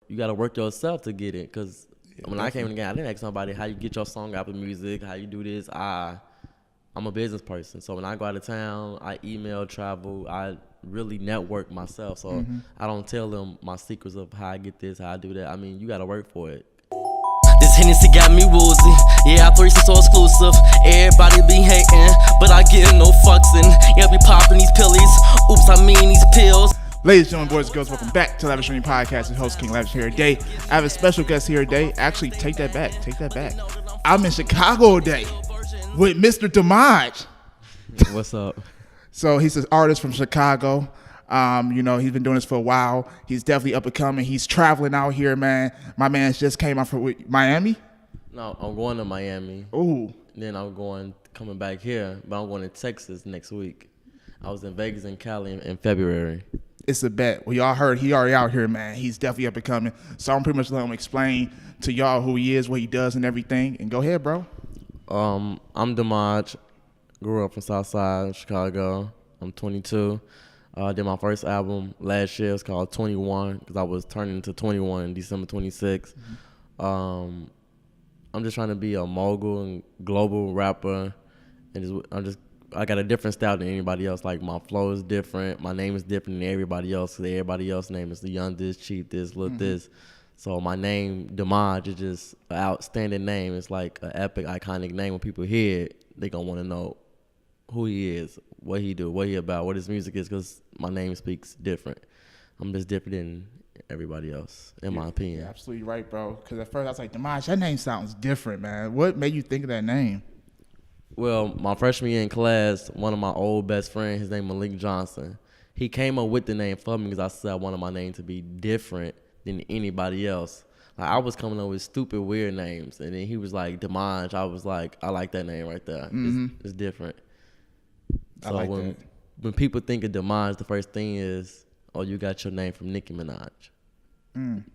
you gotta work yourself to get it. Cause when I came in the game, I didn't ask somebody how you get your song out of music, how you do this. I'm a business person, so when I go out of town, I email, travel, I really network myself. So I don't tell them my secrets of how I get this, how I do that. I mean, you gotta work for it. This Hennessy got me woozy. Yeah, I threesome so exclusive. Everybody be hating, but I get no fucks in. Yeah, be popping these pillies. Oops, I mean these pills. Ladies and gentlemen, boys and girls, welcome back to Lavish Journey Podcast. It's host King Lavish here today. I have a special guest here today. Actually, take that back. I'm in Chicago today with Mr. Dmaij. What's up? So he's an artist from Chicago. He's been doing this for a while. He's definitely up and coming. He's traveling out here, man. My man just came out from Miami. No, I'm going to Miami. Ooh. Then I'm coming back here, but I'm going to Texas next week. I was in Vegas and Cali in February. It's a bet. Well, y'all heard he already out here, man. He's definitely up and coming. So I'm pretty much let him explain to y'all who he is, what he does, and everything. And go ahead, bro. I'm Dmaij. Grew up from Southside Chicago. I'm 22. Did my first album last year. It's called 21 because I was turning to 21 December 26. I'm just trying to be a mogul and global rapper, and I got a different style than anybody else. Like, my flow is different. My name is different than everybody else. Everybody else's name is the Young This, Cheat This, Look This. So my name, Dmaij, is just an outstanding name. It's like an epic, iconic name. When people hear it, they going to want to know who he is, what he do, what he about, what his music is, because my name speaks different. I'm just different than everybody else, in my opinion. You're absolutely right, bro. Because at first I was like, Dmaij, that name sounds different, man. What made you think of that name? Well, my freshman year in class, one of my old best friends, his name Malik Johnson, he came up with the name for me because I said I wanted my name to be different than anybody else. Like, I was coming up with stupid, weird names, and then he was like, Dmaij. I was like, I like that name right there. It's different. So I like when people think of Dmaij, the first thing is, oh, you got your name from Nicki Minaj.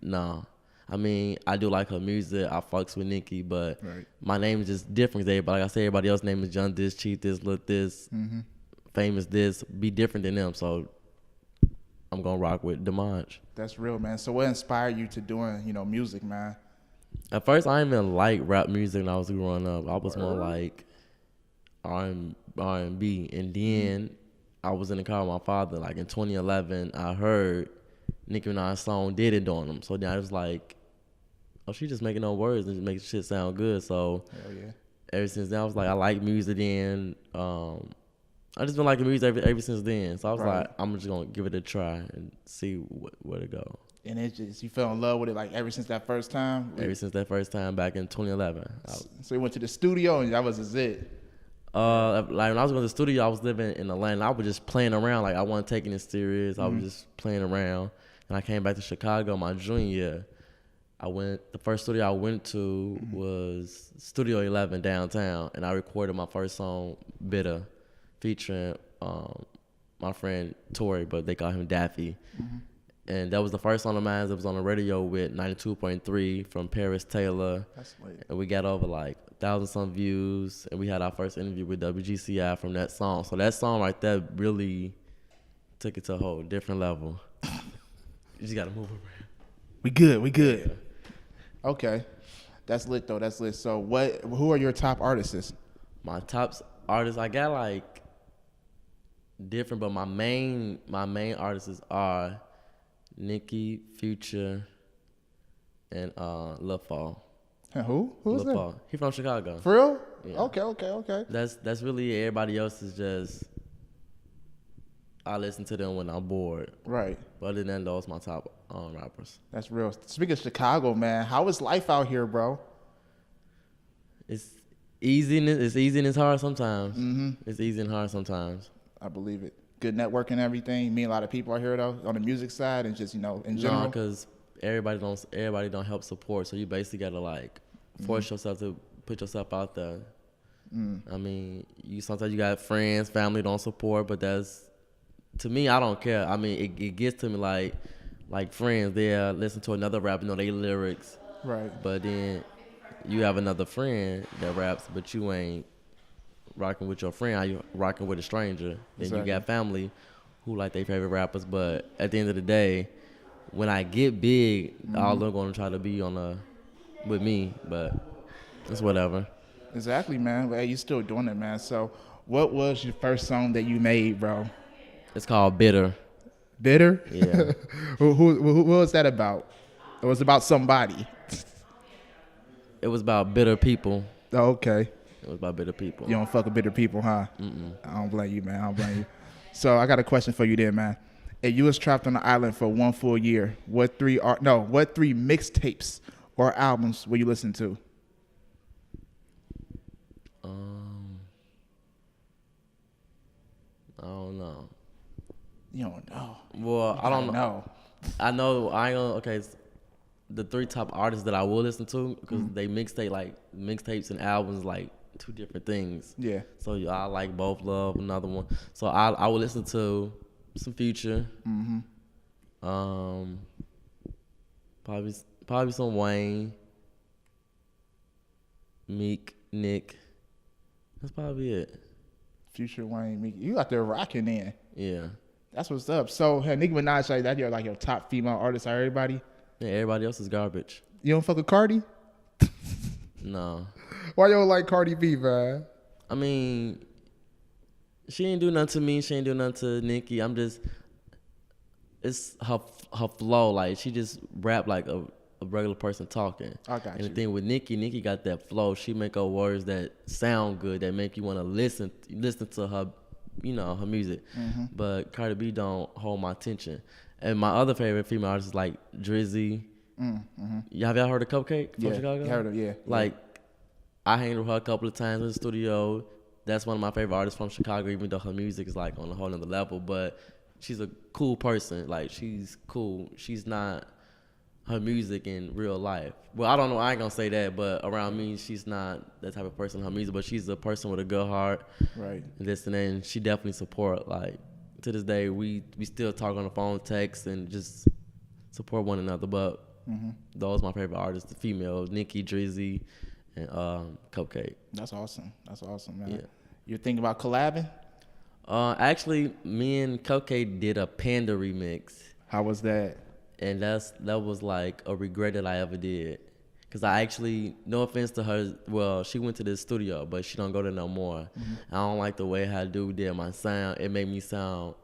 No. I mean, I do like her music. I fucks with Nicki, but my name is just different. Like I said, everybody else's name is Young This, Cheat This, Look This, Famous This. Be different than them. So I'm going to rock with Dmaij. That's real, man. So what inspired you to doing, music, man? At first, I didn't even like rap music when I was growing up. I was more like R&B. And then I was in the car with my father. Like, in 2011, I heard Nicki Minaj's song Did It on him. So then I was like, oh, she just making no words and just making shit sound good. So ever since then, I was like, I like music then. I just been liking music ever since then. So I was like, I'm just going to give it a try and see where to go. And it's just, you fell in love with it like ever since that first time? Ever since that first time back in 2011. So you went to the studio and that was it? Like, when I was going to the studio, I was living in Atlanta. And I was just playing around. Like, I wasn't taking it serious. I was just playing around. And I came back to Chicago my junior year. The first studio I went to was Studio 11 downtown, and I recorded my first song, Bitter, featuring my friend Tori, but they call him Daffy. And that was the first song of mine that was on the radio with 92.3 from Paris Taylor. That's late. And we got over like 1,000-some views, and we had our first interview with WGCI from that song. So that song right there really took it to a whole different level. You just got to move around. We good. Yeah. Okay. That's lit, though. That's lit. So who are your top artists? My top artists, I got like different, but my main artists are Nicki, Future, and Lil Fall. Who? Who's that? Fall. He from Chicago. For real? Yeah. Okay. That's really it. Everybody else is just, I listen to them when I'm bored. Right. But other than that, those my top rappers. That's real. Speaking of Chicago, man, how is life out here, bro? It's easy and it's hard sometimes. It's easy and hard sometimes. I believe it. Good networking and everything. You meet a lot of people out here, though, on the music side and just, in general. No, because everybody don't help support. So you basically got to, like, force yourself to put yourself out there. I mean, sometimes you got friends, family don't support, but to me, I don't care. I mean, it gets to me like friends, they'll listen to another rapper, they lyrics. Right. But then you have another friend that raps, but you ain't rocking with your friend. How you rocking with a stranger? Then you got family who like their favorite rappers, but at the end of the day, when I get big, all they're gonna try to be with me, but it's whatever. Exactly, man. Well, you still doing it, man. So, what was your first song that you made, bro? It's called Bitter. Bitter? Yeah. Who was that about? It was about somebody. It was about bitter people. Oh, okay. It was about bitter people. You don't fuck with bitter people, huh? I don't blame you, man. I don't blame you. So I got a question for you then, man. If you was trapped on the island for 1 full year, what three mixtapes or albums will you listen to? I don't know. You don't know. Well, I don't know. I know I ain't gonna. Okay, the 3 top artists that I will listen to because they mixtapes and albums like 2 different things. Yeah. So I like both. Love another one. So I will listen to some Future. Probably some Wayne. Meek, Nick. That's probably it. Future, Wayne, Meek. You out there rocking in. Yeah. That's what's up. So, Nicki Minaj, like that, you're like your top female artist out of everybody? Yeah, everybody else is garbage. You don't fuck with Cardi? No. Why you don't like Cardi B, man? I mean, she ain't do nothing to me. She ain't do nothing to Nicki. It's her flow. Like, she just rap like a regular person talking. I got you. And the thing with Nicki got that flow. She make her words that sound good, that make you want to listen to her, her music. But Cardi B don't hold my attention. And my other favorite female artists is like Drizzy. Have y'all heard of Cupcake from Chicago? Heard of, yeah. Like, I hanged with her a couple of times in the studio. That's one of my favorite artists from Chicago, even though her music is like on a whole nother level. But she's a cool person. Like, she's cool. She's not her music in real life. Well, I don't know. I ain't gonna say that, but around me, she's not that type of person in her music. But she's a person with a good heart. Right. And this and that. And she definitely support. Like, to this day, we still talk on the phone, text, and just support one another. But those are my favorite artists, the females, Nicki, Drizzy, and Cupcake. That's awesome. That's awesome, man. Yeah. You thinking about collabing? Actually, me and Cupcake did a Panda remix. How was that? And that was like a regret that I ever did. Cause I actually, no offense to her, well, she went to this studio, but she don't go there no more. I don't like the way how dude did my sound. It made me sound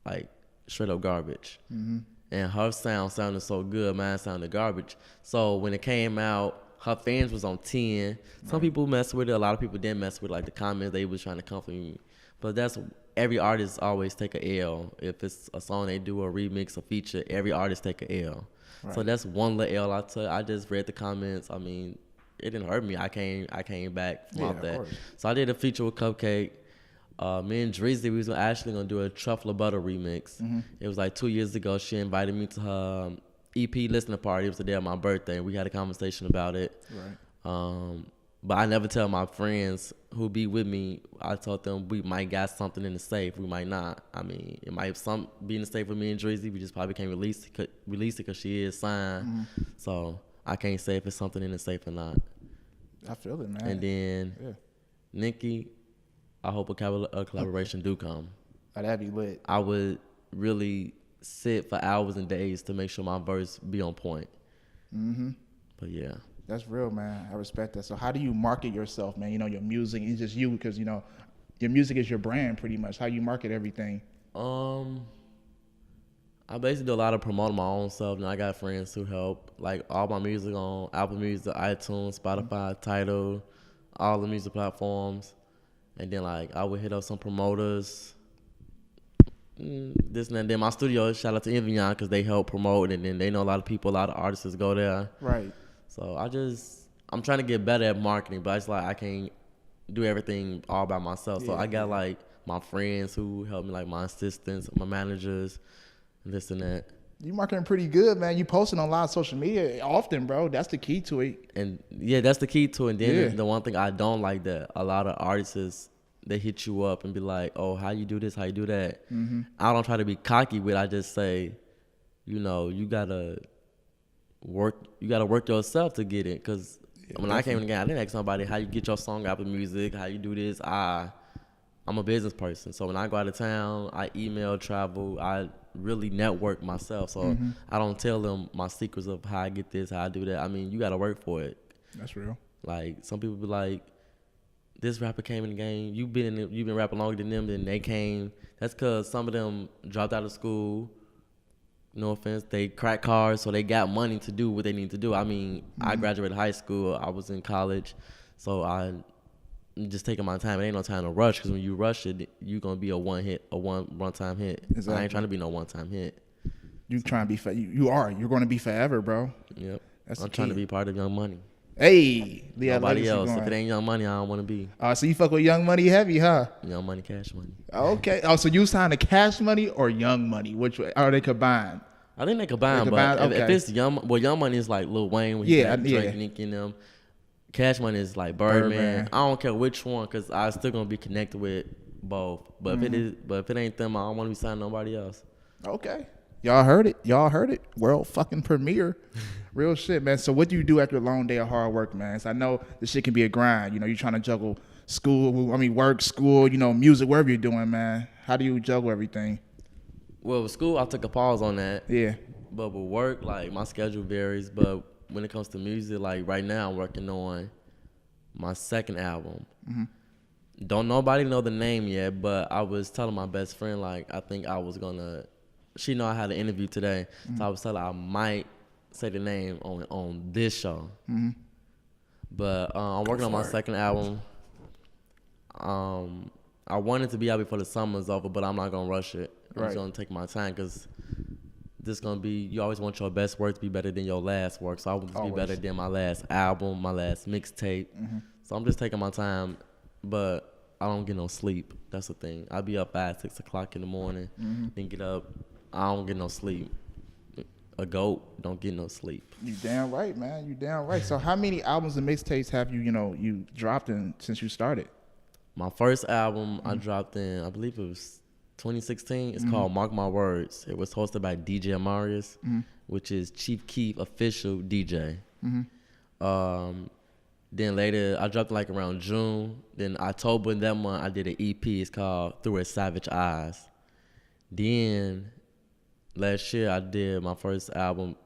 like straight up garbage. And her sound sounded so good, mine sounded garbage. So when it came out, her fans was on 10. Some people messed with it, a lot of people didn't mess with it, like the comments, they was trying to comfort me. But that's, every artist always take a L. If it's a song they do, a remix, a feature, every artist take a L. Right. So that's one little L I took. I just read the comments. I mean, it didn't hurt me. I came back from out that. So I did a feature with Cupcake. Me and Drizzy, we was actually gonna do a Truffle Butter remix. It was like 2 years ago. She invited me to her EP listening party. It was the day of my birthday. We had a conversation about it. Right. But I never tell my friends who be with me. I told them we might got something in the safe. We might not. I mean, it might be in the safe with me and Drizzy. We just probably can't release it because she is signed. So I can't say if it's something in the safe or not. I feel it, man. And then Nicki, I hope a collaboration do come. Oh, that'd be lit. I would really sit for hours and days to make sure my verse be on point. But yeah. That's real, man. I respect that. So how do you market yourself, man? Your music is just you because, your music is your brand pretty much. How you market everything? I basically do a lot of promoting my own stuff, and I got friends who help. Like, all my music on Apple Music, iTunes, Spotify, Tidal, all the music platforms. And then, like, I would hit up some promoters, this and that. Then my studio, shout out to Envion because they help promote, and then they know a lot of people, a lot of artists go there. Right. So I'm trying to get better at marketing, but it's like I can't do everything all by myself. So I got like my friends who help me, like my assistants, my managers, this and that. You marketing pretty good, man. You posting on a lot of social media often, bro. That's the key to it. And yeah, that's the key to it. And then the one thing I don't like that a lot of artists, they hit you up and be like, oh, how you do this, how you do that. I don't try to be cocky with it. I just say, you gotta work yourself to get it. Because when I came in the game, I didn't ask somebody how you get your song out of music, how you do this. I'm a business person. So when I go out of town, I email, travel, I really network myself. So I don't tell them my secrets of how I get this, how I do that. I mean, you got to work for it. That's real. Like, some people be like, this rapper came in the game. You've been rapping longer than them, then they came. That's because some of them dropped out of school. No offense, they crack cars, so they got money to do what they need to do. I mean, I graduated high school. I was in college, so I'm just taking my time. It ain't no time to rush, because when you rush it, you gonna be a one-time hit. Exactly. I ain't trying to be no one-time hit. You trying to be you're going to be forever, bro. Yep. That's I'm the trying key. to be part of Young Money. Hey, Nobody else. If it ain't Young Money, I don't want to be. So you fuck with Young Money heavy, huh? Young Money, Cash Money. Okay. Oh, so you signed to Cash Money or Young Money? Which way? Are they combined? I think they combine, but if it's Young Money is like Lil Wayne when he got Drake, Nicki and them. Cash Money is like Birdman. I don't care which one, because I still gonna be connected with both. But if it ain't them, I don't want to be signing nobody else. Okay. Y'all heard it. World fucking premiere. Real shit, man. So what do you do after a long day of hard work, man? So I know this shit can be a grind. You know, you're trying to juggle work, school, music, wherever you're doing, man. How do you juggle everything? Well, with school, I took a pause on that. Yeah. But with work, like, my schedule varies. But when it comes to music, like, right now I'm working on my second album. Don't nobody know the name yet, but I was telling my best friend, like, I think I was gonna. She know I had an interview today, so I was telling her I might say the name on this show. But I'm working on my second album. I wanted to be out before the summer's over, but I'm not gonna rush it. I'm just gonna take my time, because this gonna be. You always want your best work to be better than your last work, so I want to be better than my last album, my last mixtape. So I'm just taking my time, but I don't get no sleep. That's the thing. I be up at 6 o'clock in the morning, then get up. I don't get no sleep. A goat don't get no sleep. You damn right, man. You damn right. So how many albums and mixtapes have you dropped in since you started? My first album I dropped in, I believe it was 2016. It's called Mark My Words. It was hosted by DJ Amarius, which is Chief Keef official DJ. Then later, I dropped like around June. Then October that month, I did an EP. It's called Through His Savage Eyes. Then last year, I did my first album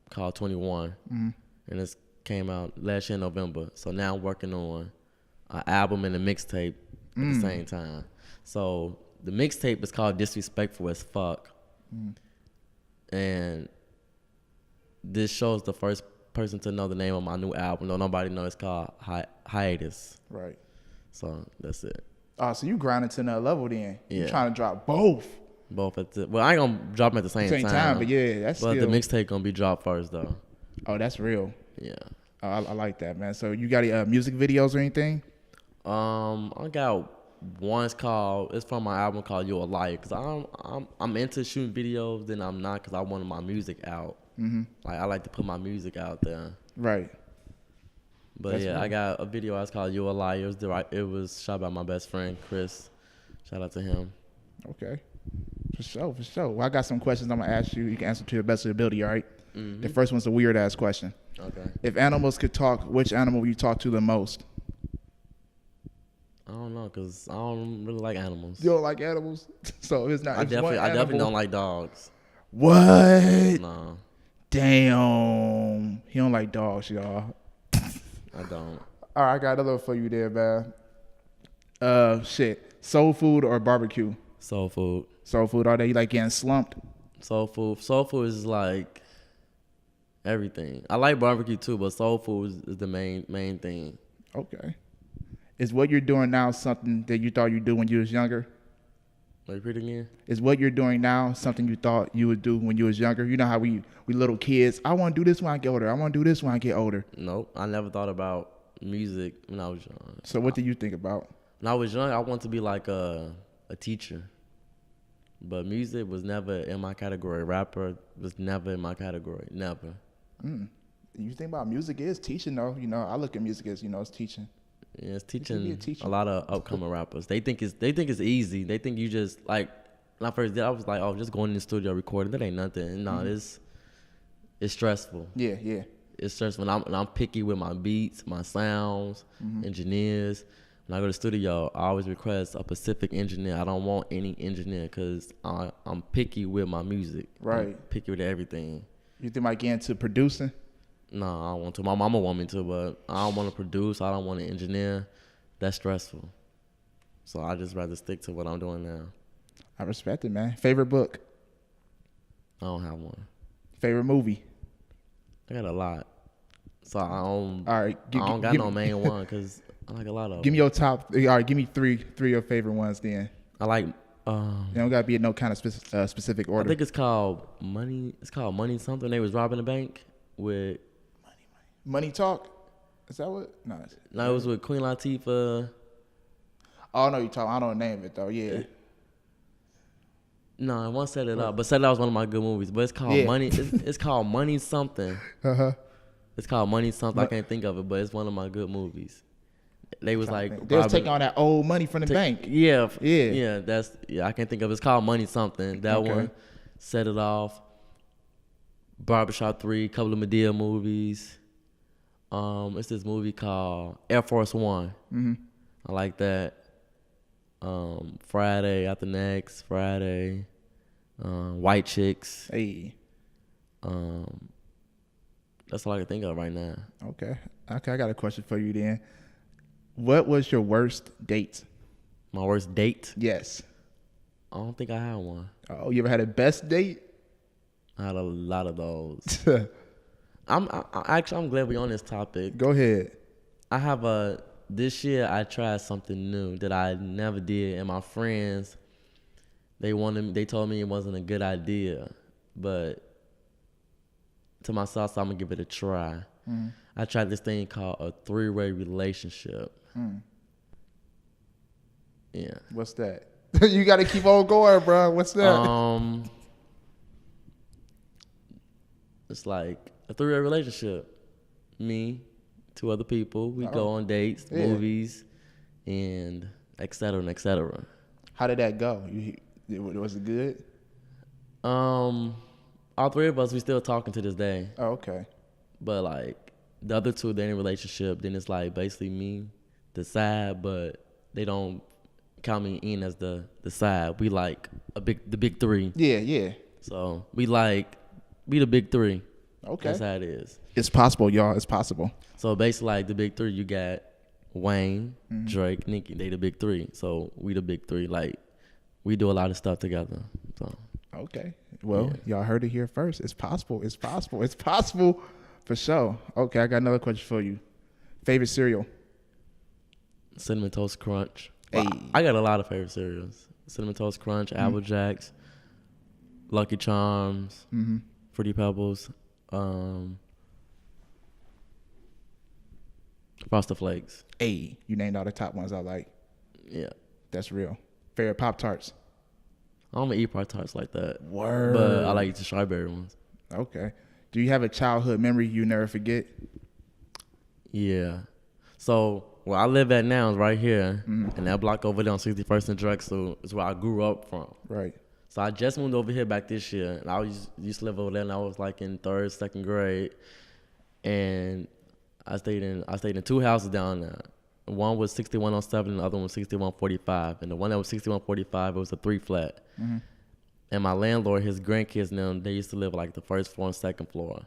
called 21. And it came out last year in November. So now I'm working on an album and a mixtape at the same time. So the mixtape is called Disrespectful as Fuck. And this show's the first person to know the name of my new album. No, nobody knows. It's called Hiatus. Right. So that's it. Oh, so you grinding to another level then. Yeah. You trying to drop both. Both at the, well, I ain't gonna drop them at the same time. But yeah, that's But still. the mixtape gonna be dropped first though. Oh, that's real. Yeah. Oh, I like that, man. So you got any music videos or anything? I got one's called. It's from my album called "You're a Liar." Cause I'm into shooting videos, then I'm not, cause I wanted my music out. Like, I like to put my music out there. Right. But That's yeah, real. I got a video that's called "You're a Liar." It was shot by my best friend Chris. Shout out to him. Okay. For sure. Well, I got some questions I'm gonna ask you. You can answer to your best of your ability. All right. The first one's a weird ass question. Okay. If animals could talk, which animal would you talk to the most? I don't know, cause I don't really like animals. You don't like animals, so it's not. I definitely don't like dogs. What? No, Damn. He don't like dogs, y'all. I don't. All right, I got another one for you there, man. Shit. Soul food or barbecue? Soul food. Soul food all day. You like getting slumped? Soul food. Soul food is like everything. I like barbecue too, but soul food is the main thing. Okay. Is what you're doing now something that you thought you'd do when you was younger? Repeat again. Is what you're doing now something you thought you would do when you was younger? You know how we little kids, I want to do this when I get older. I want to do this when I get older. Nope. I never thought about music when I was young. So what do you think about? When I was young, I wanted to be like a teacher. But music was never in my category. Rapper was never in my category. Never. You think about music is teaching though. You know, I look at music as, it's teaching. Yeah, it's be a teaching teacher. a lot of upcoming rappers. They think it's easy. They think you just, like, when I first did, I was like, oh, just going in the studio recording. That ain't nothing. No, it's stressful. Yeah. It's stressful. And I'm picky with my beats, my sounds, engineers. when I go to the studio, I always request a specific engineer. I don't want any engineer because I'm picky with my music. Right. I'm picky with everything. You think might get into producing? No, I don't want to. My mama want me to, but I don't want to produce. I don't want to engineer. That's stressful. So I just rather stick to what I'm doing now. I respect it, man. Favorite book? I don't have one. Favorite movie? I got a lot. So I don't. All right. I don't got no main one because I like a lot of them. Give me your top. All right, give me three of your favorite ones. Then I like. you don't gotta be in no kind of specific I order. think it's called Money. It's called Money something. They was robbing the bank with. Money Talk. Is that what? No. No, it was with Queen Latifah. Oh no, you talking. I don't name it though. Yeah. No, I won't Set It Up, but Set It Up was one of my good movies. But it's called Money. It's called Money something. It's called Money something. I can't think of it, but it's one of my good movies. They was like they was taking all that old money from the bank. Yeah. Yeah. That's I can't think of it. It's called Money something. That one. Set It Off. Barbershop 3. Couple of Madea movies. It's this movie called Air Force One. Mm-hmm. I like that. Friday After Next, Friday, White Chicks. Hey. That's all I can think of right now. Okay. I got a question for you then. What was your worst date? My worst date? Yes. I don't think I had one. Oh, you ever had a best date? I had a lot of those. I'm glad we're on this topic. Go ahead. This year I tried something new that I never did, and my friends, they told me it wasn't a good idea, but to myself, so I'm gonna give it a try. I tried this thing called a 3-way relationship. Yeah. What's that? You got to keep on going, bro. What's that? It's like a 3-way relationship. Me, 2 other people. We go on dates, movies, and et cetera, and et cetera. How did that go? Was it good? All 3 of us, we still talking to this day. Oh, okay. But like the other 2, they're in a relationship. Then it's like basically me, the side, but they don't count me in as the side. We like the big 3. Yeah. So we the big 3. Okay. That's how it is. It's possible, y'all. It's possible. So basically, like the big 3, you got Wayne, Drake, Nicki. They the big 3. So we the big 3. Like we do a lot of stuff together. So. Okay. Well, y'all heard it here first. It's possible. It's possible. It's possible for sure. Okay, I got another question for you. Favorite cereal? Cinnamon Toast Crunch. Hey. Well, I got a lot of favorite cereals. Cinnamon Toast Crunch, Apple Jacks, Lucky Charms, Fruity Pebbles, Frosted Flakes. Hey, you named all the top ones I like. Yeah. That's real. Favorite Pop-Tarts? I don't eat Pop-Tarts like that. Word. But I like the strawberry ones. Okay. Do you have a childhood memory you never forget? Yeah. So where I live at now is right here. And that block over there on 61st and Drexel is where I grew up from. Right. So I just moved over here back this year. And I used to live over there, and I was like in 3rd, 2nd grade. And I stayed in 2 houses down there. One was 6107 and the other one was 6145. And the one that was 6145, it was a 3-flat. And my landlord, his grandkids now, they used to live like the 1st floor and 2nd floor.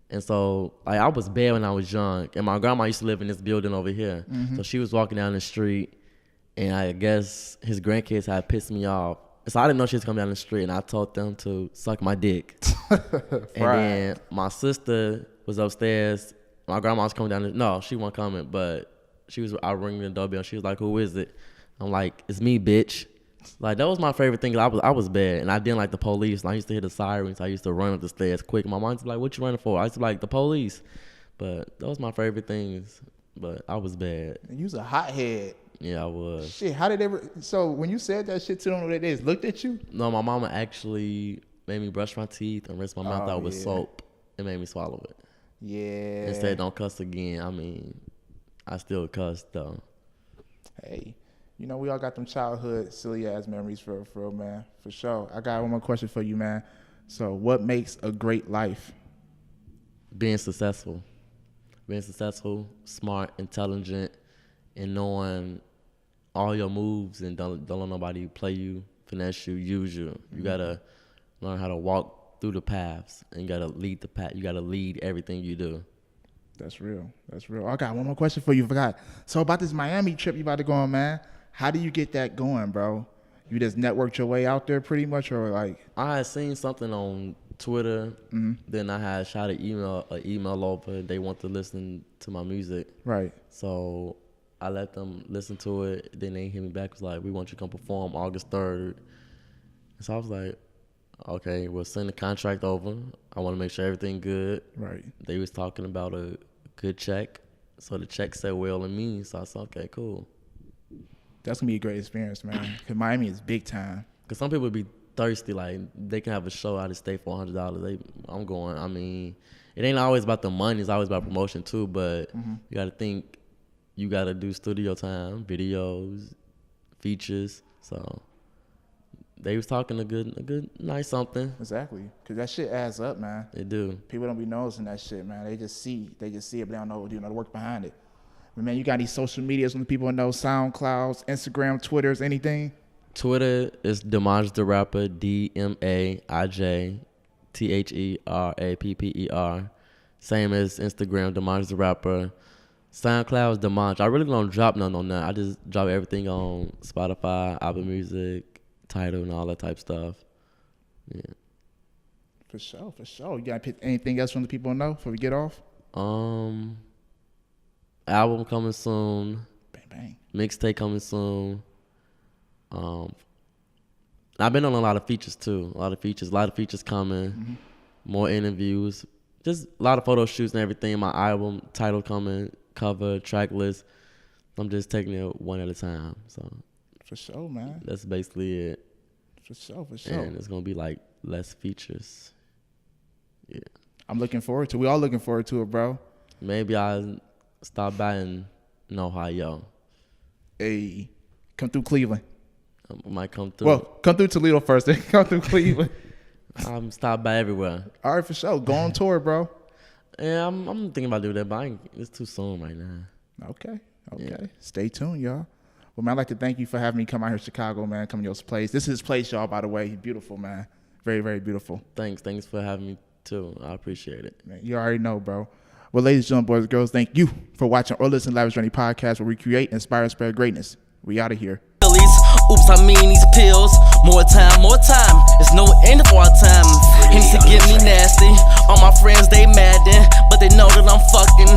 And so like I was bad when I was young. And my grandma used to live in this building over here. So she was walking down the street, and I guess his grandkids had pissed me off. So I didn't know she was coming down the street, and I told them to suck my dick. And then my sister was upstairs. My grandma was coming down. No, she wasn't coming, but I ringing the doorbell, and she was like, "Who is it?" I'm like, "It's me, bitch." Like that was my favorite thing. I was bad, and I didn't like the police. And I used to hear the sirens. I used to run up the stairs quick. My mom was like, "What you running for?" I used to be like, "The police." But that was my favorite things. But I was bad. And you was a hothead. Yeah, I was. Shit, how did they... So when you said that shit to them, they just looked at you? No, my mama actually made me brush my teeth and rinse my mouth out with soap and made me swallow it. Yeah. And said, "Don't cuss again." I mean, I still cuss though. Hey, you know, we all got them childhood silly ass memories for real, man. For sure. I got one more question for you, man. So what makes a great life? Being successful, smart, intelligent, and knowing all your moves and don't let nobody play you, finesse you, use you. You gotta learn how to walk through the paths and you gotta lead the path. You gotta lead everything you do. That's real. That's real. I got one more question for you. Forgot. So about this Miami trip you about to go on, man. How do you get that going, bro? You just networked your way out there pretty much, or like? I had seen something on Twitter. Then I had shot an email over. They want to listen to my music. Right. So I let them listen to it. Then they hit me back. Was like, we want you to come perform August 3rd. So I was like, okay, we'll send the contract over. I want to make sure everything good. Right. They was talking about a good check. So the check said well in me. So I said, okay, cool. That's going to be a great experience, man. Because Miami is big time. Because some people be thirsty. Like, they can have a show out of state for $100. I'm going, I mean, it ain't always about the money. It's always about promotion, too. But you got to think, you got to do studio time, videos, features. So they was talking a good, nice something. Exactly. Because that shit adds up, man. They do. People don't be noticing that shit, man. They just see it, but they don't know, the work behind it. But man, you got any social medias when people know? SoundClouds, Instagram, Twitters, anything? Twitter is Dmaij the Rapper, DMAIJ THERAPPER. Same as Instagram, Dmaij the Rapper. SoundCloud is Dmaij. I really don't drop none on that. I just drop everything on Spotify, Apple Music, Tidal, and all that type stuff. Yeah. For sure. You got to pick anything else from the people know before we get off? Album coming soon. Bang, bang. Mixtape coming soon. I've been on a lot of features too. A lot of features coming. More interviews. Just a lot of photo shoots and everything. My album title coming, cover, track list. I'm just taking it one at a time. So for sure, man. That's basically it. For sure. And it's gonna be like less features. Yeah. I'm looking forward to it. We all looking forward to it, bro. Maybe I'll stop by in Ohio. Hey, come through Cleveland. I might come through. Well, come through Toledo first, then come through Cleveland. I'm stop by everywhere. All right, for sure. Go on tour, bro. Yeah, I'm thinking about doing that, but it's too soon right now. Okay. Yeah. Stay tuned, y'all. Well, man, I'd like to thank you for having me come out here to Chicago, man. Come to your place. This is his place, y'all, by the way. Beautiful, man. Very, very beautiful. Thanks for having me, too. I appreciate it. Man, you already know, bro. Well, ladies and gentlemen, boys and girls, thank you for watching or listening to Lavish Journey podcast, where we create, inspire, and spread greatness. We out of here. Oops, I mean these pills. More time. There's no end for our time. Hence to get me nasty. All my friends, they mad then, but they know that I'm fucking.